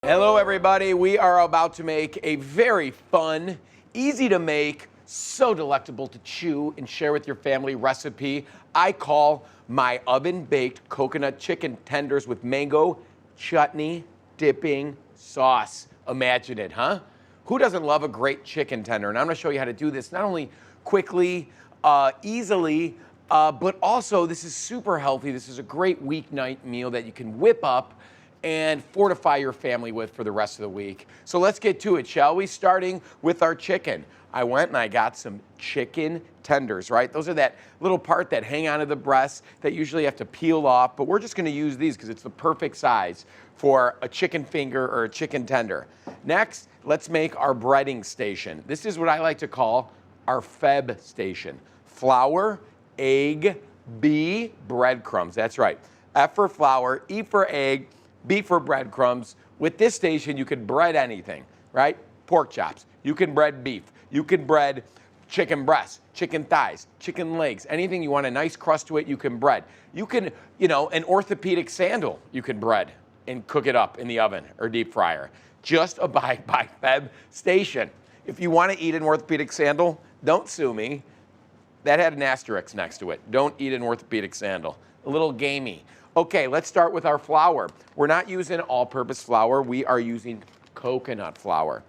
Hello everybody, we are about to make a very fun, easy to make, so delectable to chew and share with your family recipe I call my oven-baked coconut chicken tenders with mango chutney dipping sauce. Imagine it, huh? Who doesn't love a great chicken tender? And I'm gonna show you how to do this not only quickly, easily, but also this is super healthy. This is a great weeknight meal that you can whip up and fortify your family with for the rest of the week. So let's get to it, shall we? Starting with our chicken. I went and I got some chicken tenders, right? Those are that little part that hang onto the breast that usually have to peel off, but we're just gonna use these because it's the perfect size for a chicken finger or a chicken tender. Next, let's make our breading station. This is what I like to call our Feb station. Flour, egg, B, breadcrumbs. That's right. F for flour, E for egg, B for breadcrumbs. With this station, you can bread anything, right? Pork chops. You can bread beef. You can bread chicken breasts, chicken thighs, chicken legs. Anything you want a nice crust to it, you can bread. You can, an orthopedic sandal, you can bread and cook it up in the oven or deep fryer. Just abide by Feb station. If you want to eat an orthopedic sandal, don't sue me. That had an asterisk next to it. Don't eat an orthopedic sandal. A little gamey. Okay, let's start with our flour. We're not using all-purpose flour. We are using coconut flour,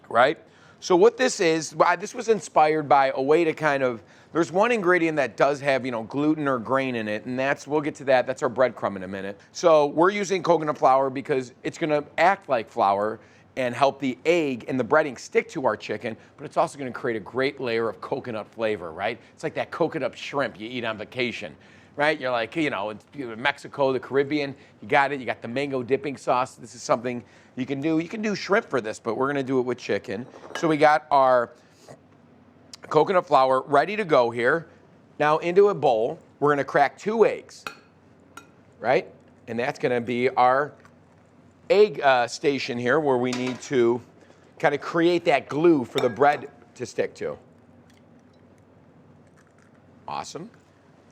right? So what this is, this was inspired by a way to kind of, there's one ingredient that does have, gluten or grain in it, and we'll get to that. That's our breadcrumb in a minute. So we're using coconut flour because it's gonna act like flour and help the egg and the breading stick to our chicken, but it's also gonna create a great layer of coconut flavor, right? It's like that coconut shrimp you eat on vacation. Right? You're like, it's Mexico, the Caribbean, you got it. You got the mango dipping sauce. This is something you can do. You can do shrimp for this, but we're gonna do it with chicken. So we got our coconut flour ready to go here. Now into a bowl, we're gonna crack 2 eggs, right? And that's gonna be our egg station here where we need to kind of create that glue for the bread to stick to. Awesome.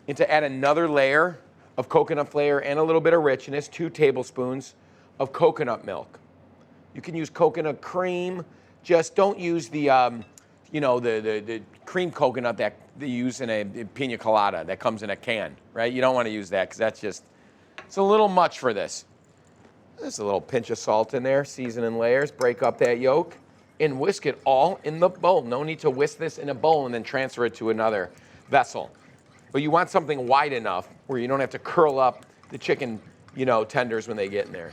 And to add another layer of coconut flavor and a little bit of richness, 2 tablespoons of coconut milk. You can use coconut cream. Just don't use the, the cream coconut that they use in a pina colada that comes in a can, right? You don't want to use that because it's a little much for this. There's a little pinch of salt in there, season in layers, break up that yolk, and whisk it all in the bowl. No need to whisk this in a bowl and then transfer it to another vessel. But you want something wide enough where you don't have to curl up the chicken, tenders when they get in there.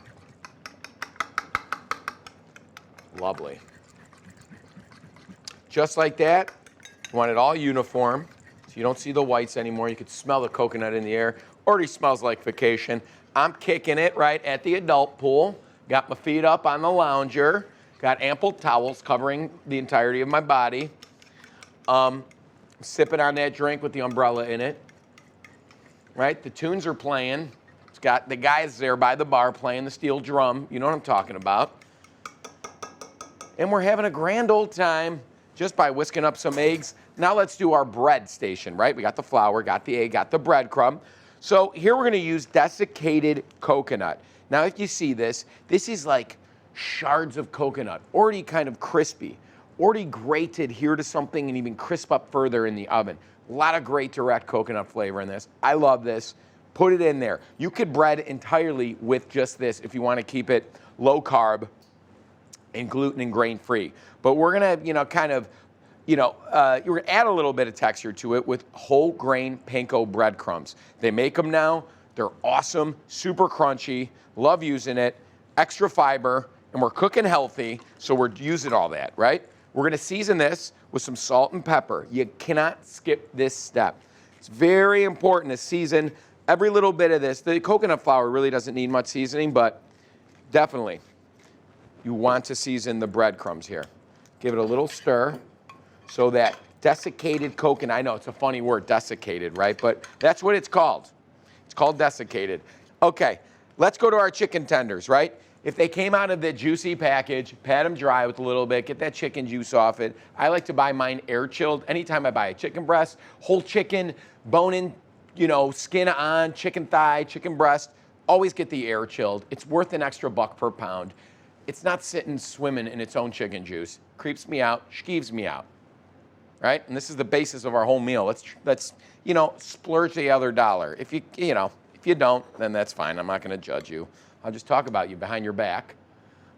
Lovely. Just like that, you want it all uniform so you don't see the whites anymore. You can smell the coconut in the air. Already smells like vacation. I'm kicking it right at the adult pool. Got my feet up on the lounger. Got ample towels covering the entirety of my body. Sipping on that drink with the umbrella in it, right? The tunes are playing. It's got the guys there by the bar playing the steel drum. You know what I'm talking about. And we're having a grand old time just by whisking up some eggs. Now let's do our bread station, right? We got the flour, got the egg, got the breadcrumb. So here we're gonna use desiccated coconut. Now if you see this is like shards of coconut, already kind of crispy. Already grated here to something and even crisp up further in the oven. A lot of great direct coconut flavor in this. I love this. Put it in there. You could bread entirely with just this if you want to keep it low carb and gluten and grain free. But we're gonna, you're gonna add a little bit of texture to it with whole grain panko breadcrumbs. They make them now. They're awesome, super crunchy. Love using it. Extra fiber, and we're cooking healthy, so we're using all that, right? We're gonna season this with some salt and pepper. You cannot skip this step. It's very important to season every little bit of this. The coconut flour really doesn't need much seasoning, but definitely you want to season the breadcrumbs here. Give it a little stir so that desiccated coconut, I know it's a funny word, desiccated, right? But that's what it's called. It's called desiccated. Okay, let's go to our chicken tenders, right? If they came out of the juicy package, pat them dry with a little bit, get that chicken juice off it. I like to buy mine air chilled. Anytime I buy a chicken breast, whole chicken, bone in, skin on, chicken thigh, chicken breast, Always get the air chilled. It's worth an extra $1 per pound. It's not sitting swimming in its own chicken juice. Creeps me out, skeeves me out, right? And this is the basis of our whole meal. Let's splurge the other dollar. If you don't, then that's fine. I'm not going to judge you. I'll just talk about you behind your back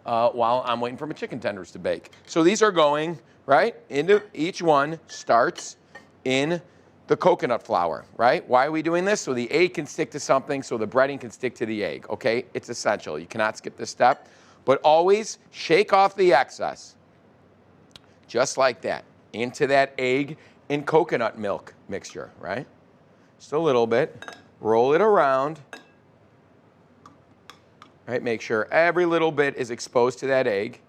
while I'm waiting for my chicken tenders to bake. So these are going, right, into each one starts in the coconut flour, right? Why are we doing this? So the egg can stick to something, so the breading can stick to the egg, okay? It's essential. You cannot skip this step. But always shake off the excess, just like that, into that egg and coconut milk mixture, right? Just a little bit. Roll it around. Right? Make sure every little bit is exposed to that egg.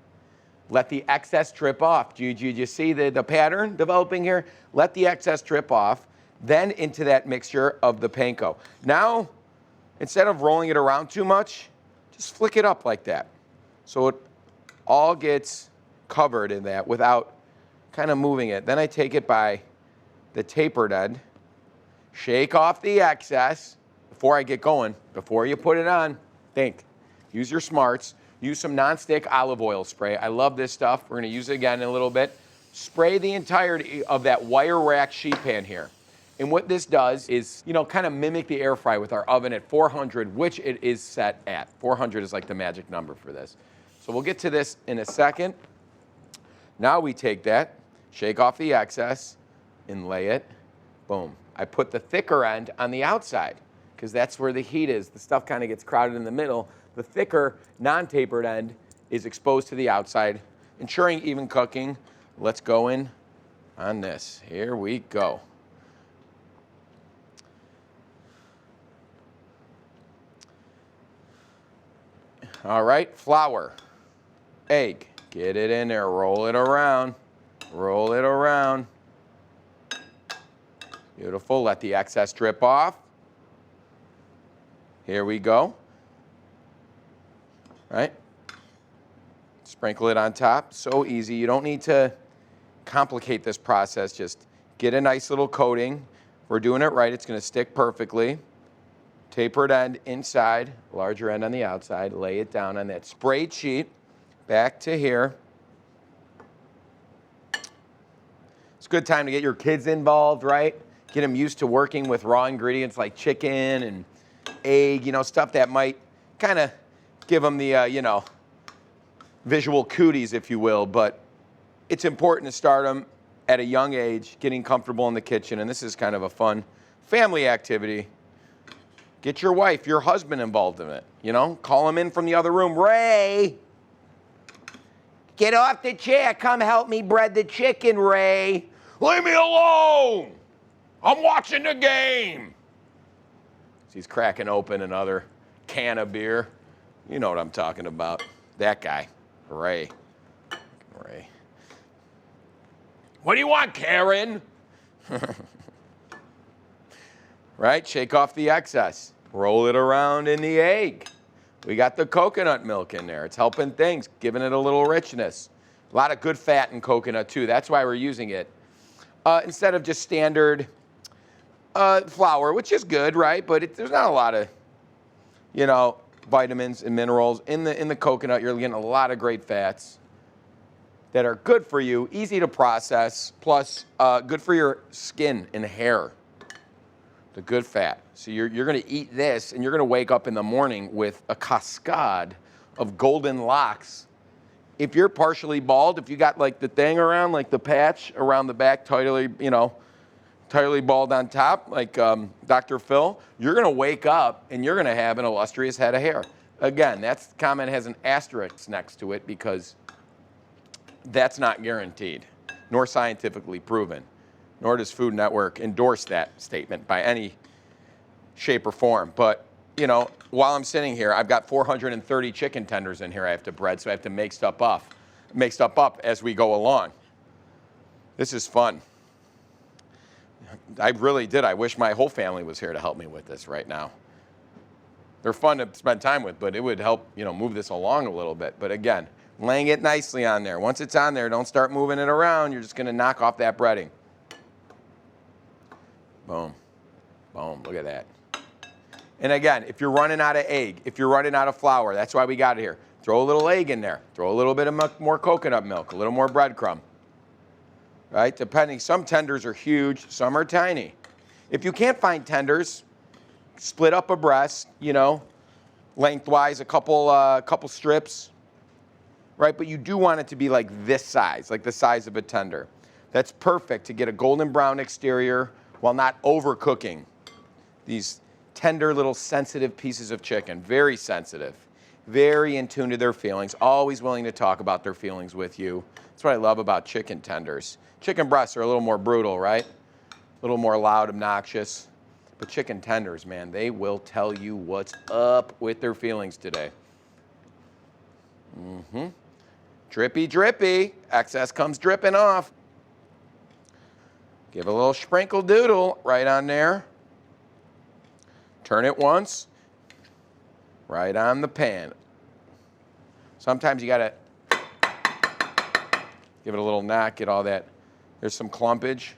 Let the excess drip off. Do you see the pattern developing here? Let the excess drip off, then into that mixture of the panko. Now, instead of rolling it around too much, just flick it up like that. So it all gets covered in that without kind of moving it. Then I take it by the tapered end, shake off the excess before I get going. Before you put it on, think. Use your smarts. Use some nonstick olive oil spray. I love this stuff. We're going to use it again in a little bit. Spray the entirety of that wire rack sheet pan here. And what this does is, kind of mimic the air fry with our oven at 400, which it is set at. 400 is like the magic number for this. So we'll get to this in a second. Now we take that, shake off the excess, and lay it. Boom. I put the thicker end on the outside because that's where the heat is. The stuff kind of gets crowded in the middle. The thicker, non-tapered end is exposed to the outside, ensuring even cooking. Let's go in on this. Here we go. All right, flour, egg. Get it in there, roll it around, roll it around. Beautiful, let the excess drip off. Here we go. Right? Sprinkle it on top, so easy. You don't need to complicate this process. Just get a nice little coating. If we're doing it right, it's gonna stick perfectly. Tapered end inside, larger end on the outside. Lay it down on that sprayed sheet. Back to here. It's a good time to get your kids involved, right? Get them used to working with raw ingredients like chicken and egg, stuff that might kind of give them the, visual cooties, if you will. But it's important to start them at a young age, getting comfortable in the kitchen. And this is kind of a fun family activity. Get your wife, your husband involved in it. Call him in from the other room. Ray, get off the chair. Come help me bread the chicken, Ray. Leave me alone. I'm watching the game. He's cracking open another can of beer. You know what I'm talking about. That guy, Ray. Ray. What do you want, Karen? Right, shake off the excess. Roll it around in the egg. We got the coconut milk in there. It's helping things, giving it a little richness. A lot of good fat in coconut too. That's why we're using it. Instead of just standard flour, which is good, right? But there's not a lot of, vitamins and minerals in the coconut. You're getting a lot of great fats that are good for you, easy to process, plus good for your skin and hair. The good fat. So you're going to eat this, and you're going to wake up in the morning with a cascade of golden locks. If you're partially bald, if you got like the thing around, like the patch around the back, totally bald on top, like Dr. Phil, you're going to wake up and you're going to have an illustrious head of hair. Again, that comment has an asterisk next to it because that's not guaranteed, nor scientifically proven, nor does Food Network endorse that statement by any shape or form. But, while I'm sitting here, I've got 430 chicken tenders in here I have to bread, so I have to make stuff up as we go along. This is fun. I really did. I wish my whole family was here to help me with this right now. They're fun to spend time with, but it would help, move this along a little bit. But again, laying it nicely on there. Once it's on there, don't start moving it around. You're just going to knock off that breading. Boom. Boom. Look at that. And again, if you're running out of egg, if you're running out of flour, that's why we got it here. Throw a little egg in there. Throw a little bit of more coconut milk, a little more breadcrumb. Right? Depending, some tenders are huge, some are tiny. If you can't find tenders, split up a breast, you know, lengthwise, a couple strips, right? But you do want it to be like this size, like the size of a tender. That's perfect to get a golden brown exterior while not overcooking these tender little sensitive pieces of chicken. Very sensitive, very in tune to their feelings, always willing to talk about their feelings with you. That's what I love about chicken tenders. Chicken breasts are a little more brutal, right? A little more loud, obnoxious. But chicken tenders, man, they will tell you what's up with their feelings today. Drippy, drippy. Excess comes dripping off. Give a little sprinkle doodle right on there. Turn it once. Right on the pan. Sometimes you gotta give it a little knock, get all that. There's some clumpage.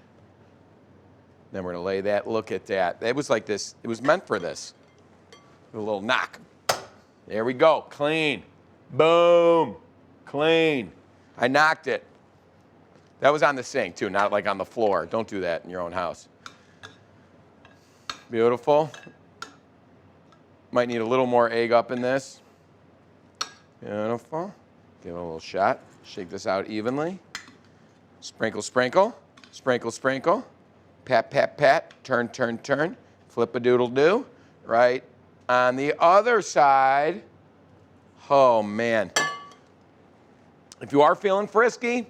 Then we're gonna lay that, look at that. It was like this, it was meant for this. A little knock. There we go, clean. Boom, clean. I knocked it. That was on the sink too, not like on the floor. Don't do that in your own house. Beautiful. Might need a little more egg up in this. Beautiful. Give it a little shot. Shake this out evenly. Sprinkle, sprinkle. Sprinkle, sprinkle. Pat, pat, pat. Turn, turn, turn. Flip-a-doodle-doo. Right on the other side. Oh, man. If you are feeling frisky,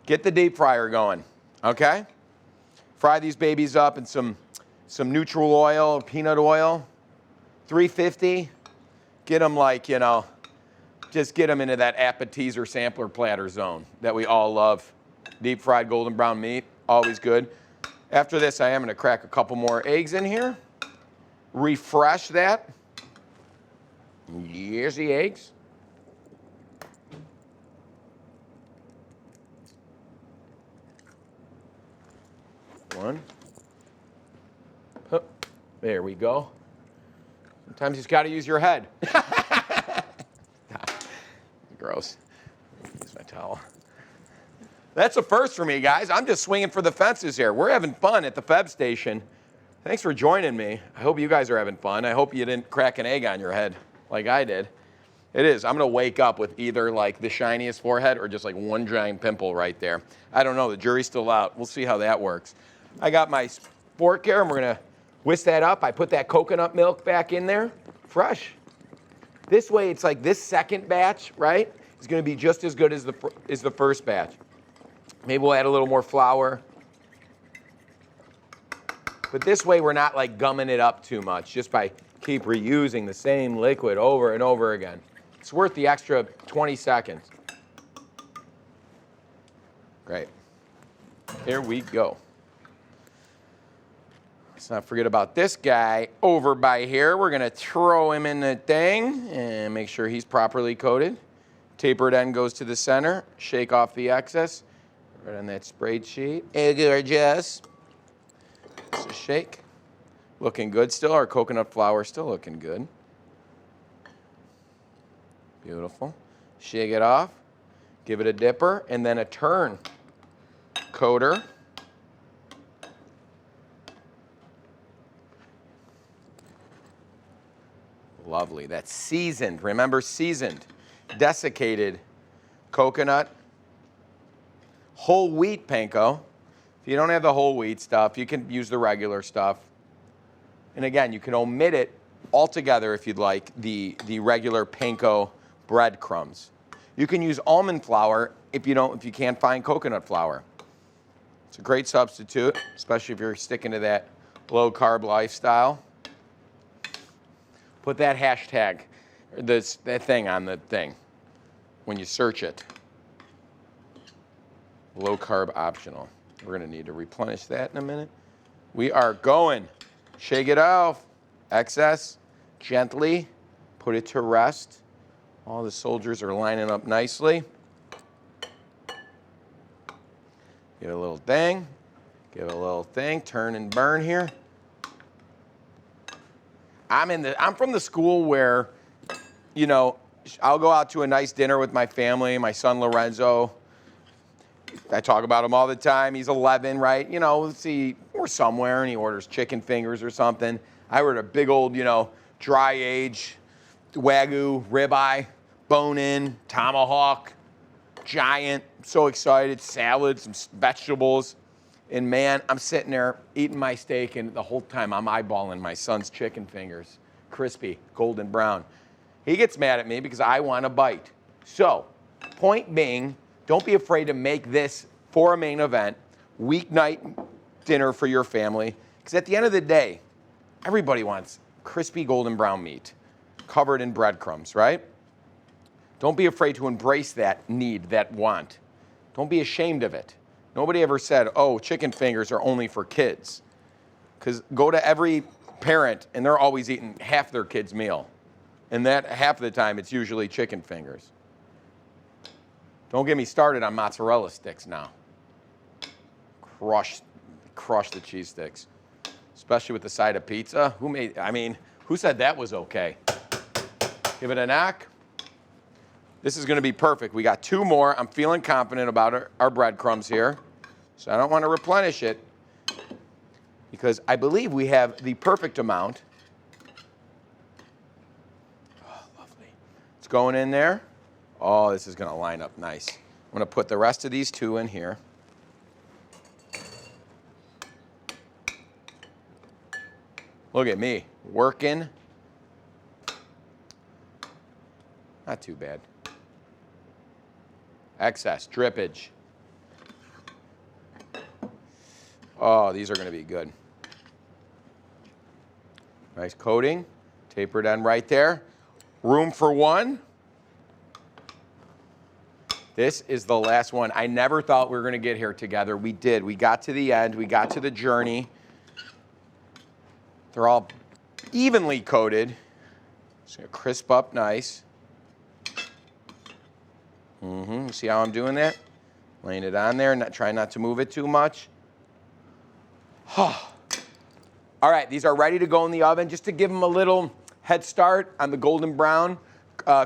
get the deep fryer going, okay? Fry these babies up in some neutral oil, peanut oil. 350. Get them like, you know, just get them into that appetizer sampler platter zone that we all love. Deep fried golden brown meat, always good. After this, I am going to crack a couple more eggs in here. Refresh that. Here's the eggs. One. There we go. Sometimes you just got to use your head. Gross. Use my towel. That's a first for me, guys. I'm just swinging for the fences here. We're having fun at the Feb station. Thanks for joining me. I hope you guys are having fun. I hope you didn't crack an egg on your head like I did. It is. I'm going to wake up with either like the shiniest forehead or just like one giant pimple right there. I don't know. The jury's still out. We'll see how that works. I got my fork here, and we're going to whisk that up. I put that coconut milk back in there, fresh. This way, it's like this second batch, right, is going to be just as good as the first batch. Maybe we'll add a little more flour. But this way, we're not like gumming it up too much just by keep reusing the same liquid over and over again. It's worth the extra 20 seconds. Great. Here we go. Let's not forget about this guy over by here. We're going to throw him in the thing and make sure he's properly coated. Tapered end goes to the center. Shake off the excess. Right on that sprayed sheet. Gorgeous. Just a shake. Looking good still. Our coconut flour still looking good. Beautiful. Shake it off. Give it a dipper and then a turn. Coater. Lovely. That's seasoned. Remember, seasoned. Desiccated coconut. Whole wheat panko. If you don't have the whole wheat stuff, you can use the regular stuff. And again, you can omit it altogether if you'd like, the regular panko breadcrumbs. You can use almond flour if you can't find coconut flour. It's a great substitute, especially if you're sticking to that low carb lifestyle. Put that hashtag, that thing on the thing when you search it. Low carb optional. We're going to need to replenish that in a minute. We are going. Shake it off. Excess. Gently. Put it to rest. All the soldiers are lining up nicely. Give it a little thing. Give it a little thing. Turn and burn here. I'm from the school where, you know, I'll go out to a nice dinner with my family, my son Lorenzo. I talk about him all the time. He's 11, right? You know, let's see, we're somewhere and he orders chicken fingers or something. I ordered a big old, you know, dry age, Wagyu, ribeye, bone-in, tomahawk, giant. So excited, salad, some vegetables. And man, I'm sitting there eating my steak, and the whole time I'm eyeballing my son's chicken fingers, crispy, golden brown. He gets mad at me because I want a bite. So, point being, don't be afraid to make this for a main event, weeknight dinner for your family, because at the end of the day, everybody wants crispy golden brown meat covered in breadcrumbs, right? Don't be afraid to embrace that need, that want. Don't be ashamed of it. Nobody ever said, oh, chicken fingers are only for kids. Because go to every parent, and they're always eating half their kid's meal. And that half of the time, it's usually chicken fingers. Don't get me started on mozzarella sticks now. Crush the cheese sticks. Especially with the side of pizza. Who said that was okay? Give it a knock. This is going to be perfect. We got 2 more. I'm feeling confident about our breadcrumbs here. So I don't want to replenish it because I believe we have the perfect amount. Oh, lovely. It's going in there. Oh, this is going to line up nice. I'm going to put the rest of these 2 in here. Look at me, working. Not too bad. Excess, drippage. Oh, these are going to be good. Nice coating. Tapered end right there. Room for one. This is the last one. I never thought we were going to get here together. We did. We got to the end. We got to the journey. They're all evenly coated. Just going to crisp up nice. See how I'm doing that? Laying it on there, trying not to move it too much. All right, these are ready to go in the oven. Just to give them a little head start on the golden brown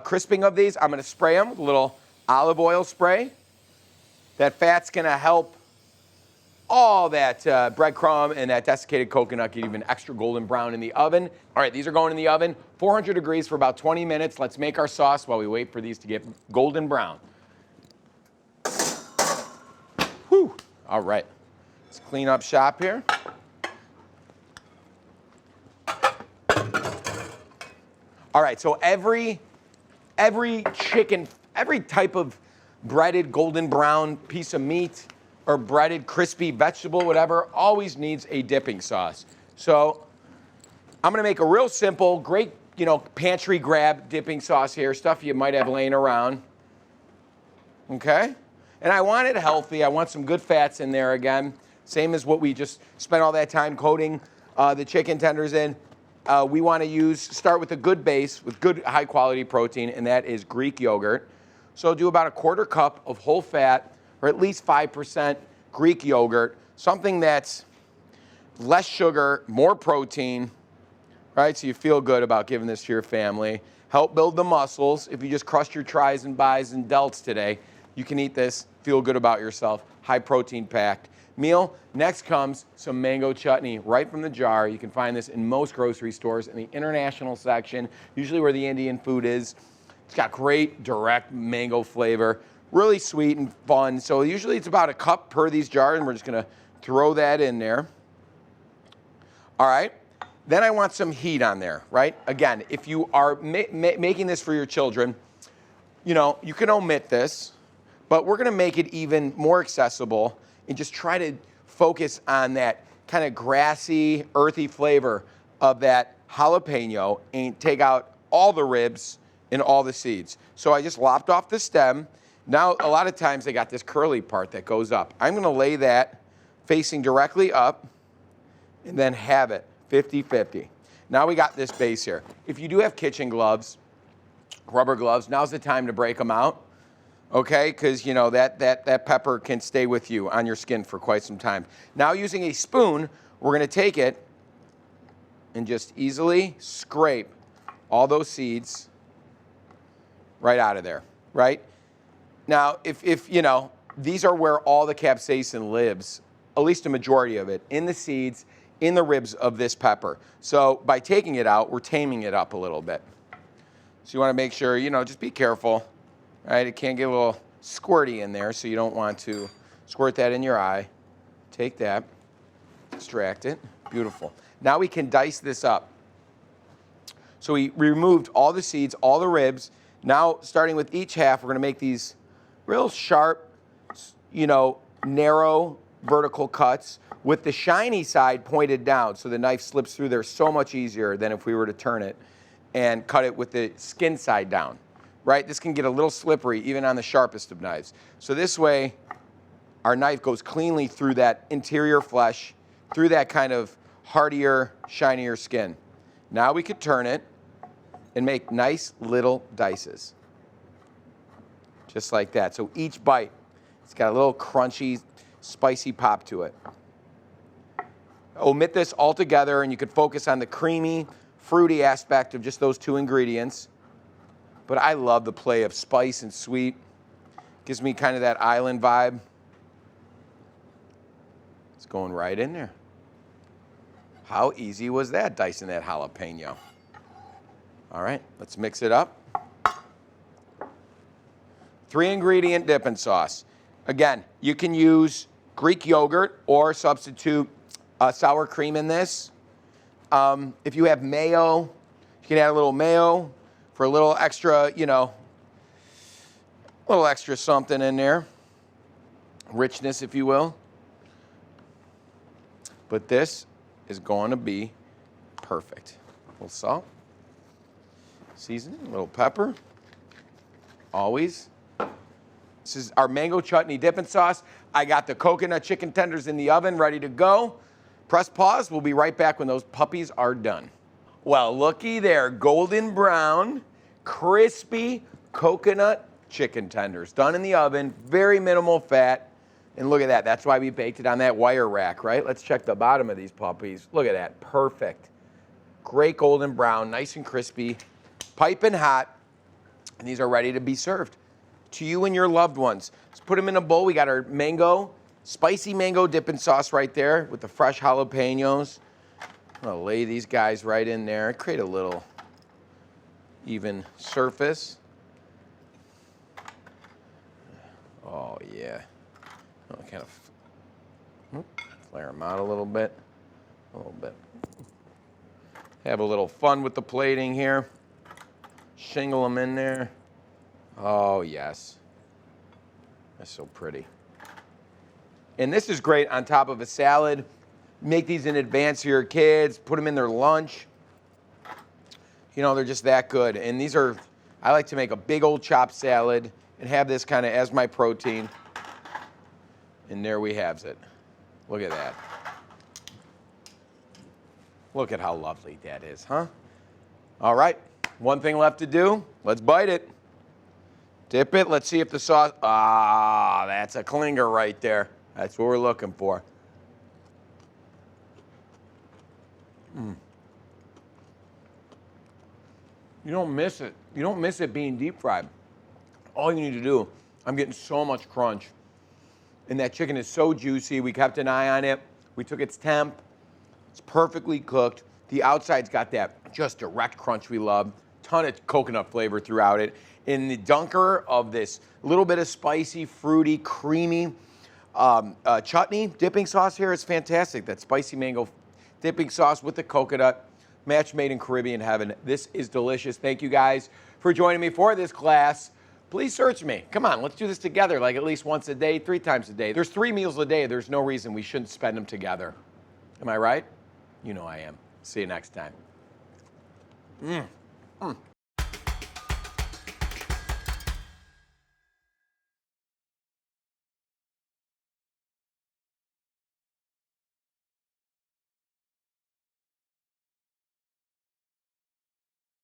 crisping of these, I'm going to spray them with a little olive oil spray. That fat's going to help all that breadcrumb and that desiccated coconut get even extra golden brown in the oven. All right, these are going in the oven, 400 degrees for about 20 minutes. Let's make our sauce while we wait for these to get golden brown. Whew. All right, let's clean up shop here. All right, so every chicken, every type of breaded golden brown piece of meat or breaded crispy vegetable, whatever, always needs a dipping sauce. So I'm gonna make a real simple, great, pantry grab dipping sauce here, stuff you might have laying around, okay? And I want it healthy. I want some good fats in there again, same as what we just spent all that time coating the chicken tenders in. We want to start with a good base with good high quality protein, and that is Greek yogurt. So do about a 1/4 cup of whole fat, or at least 5% Greek yogurt, something that's less sugar, more protein, right? So you feel good about giving this to your family. Help build the muscles. If you just crushed your tris and bis and delts today, you can eat this, feel good about yourself, high protein packed meal. Next comes some mango chutney right from the jar. You can find this in most grocery stores in the international section, usually where the Indian food is. It's got great direct mango flavor, really sweet and fun. So usually it's about a cup per these jars, and we're just gonna throw that in there. All right, then I want some heat on there, right? Again, if you are making this for your children, you can omit this, but we're gonna make it even more accessible and just try to focus on that kind of grassy, earthy flavor of that jalapeno and take out all the ribs and all the seeds. So I just lopped off the stem. Now, a lot of times they got this curly part that goes up. I'm gonna lay that facing directly up and then have it 50-50. Now we got this base here. If you do have kitchen gloves, rubber gloves, now's the time to break them out. Okay, because that pepper can stay with you on your skin for quite some time. Now using a spoon, we're going to take it and just easily scrape all those seeds right out of there, right? Now, if you know, these are where all the capsaicin lives, at least a majority of it, in the seeds, in the ribs of this pepper. So by taking it out, we're taming it up a little bit. So you want to make sure, you know, just be careful, right? It can get a little squirty in there, so you don't want to squirt that in your eye. Take that, extract it, beautiful. Now we can dice this up. So we removed all the seeds, all the ribs. Now, starting with each half, we're going to make these real sharp, you know, narrow vertical cuts with the shiny side pointed down, so the knife slips through there so much easier than if we were to turn it and cut it with the skin side down, right? This can get a little slippery even on the sharpest of knives. So this way, our knife goes cleanly through that interior flesh, through that kind of hardier, shinier skin. Now we could turn it and make nice little dices, just like that. So each bite, it's got a little crunchy, spicy pop to it. Omit this altogether, and you could focus on the creamy, fruity aspect of just those two ingredients. But I love the play of spice and sweet. Gives me kind of that island vibe. It's going right in there. How easy was that, dicing that jalapeno? All right, let's mix it up. 3-ingredient dipping sauce. Again, you can use Greek yogurt or substitute sour cream in this. If you have mayo, you can add a little mayo for a little extra, you know, a little extra something in there. Richness, if you will. But this is going to be perfect. A little salt, seasoning, a little pepper, always. This is our mango chutney dipping sauce. I got the coconut chicken tenders in the oven ready to go. Press pause. We'll be right back when those puppies are done. Well, looky there. Golden brown, crispy coconut chicken tenders. Done in the oven. Very minimal fat. And look at that. That's why we baked it on that wire rack, right? Let's check the bottom of these puppies. Look at that. Perfect. Great golden brown. Nice and crispy. Piping hot. And these are ready to be served to you and your loved ones. Let's put them in a bowl. We got our mango, spicy mango dipping sauce right there with the fresh jalapenos. I'm gonna lay these guys right in there. Create a little even surface. Oh yeah. I'll kind of flare them out a little bit. Have a little fun with the plating here. Shingle them in there. Oh, yes. That's so pretty. And this is great on top of a salad. Make these in advance for your kids. Put them in their lunch. You know, they're just that good. And these are, I like to make a big old chopped salad and have this kind of as my protein. And there we have it. Look at that. Look at how lovely that is, huh? All right, one thing left to do. Let's bite it. Dip it. Let's see if the sauce, that's a clinger right there. That's what we're looking for. You don't miss it. You don't miss it being deep fried. All you need to do, I'm getting so much crunch. And that chicken is so juicy. We kept an eye on it. We took its temp. It's perfectly cooked. The outside's got that just direct crunch we love. Ton of coconut flavor throughout it. In the dunker of this little bit of spicy, fruity, creamy chutney dipping sauce here is fantastic. That spicy mango dipping sauce with the coconut, match made in Caribbean heaven. This is delicious. Thank you guys for joining me for this class. Please search me. Come on, let's do this together, like at least once a day, 3 times a day. There's 3 meals a day. There's no reason we shouldn't spend them together. Am I right? You know I am. See you next time.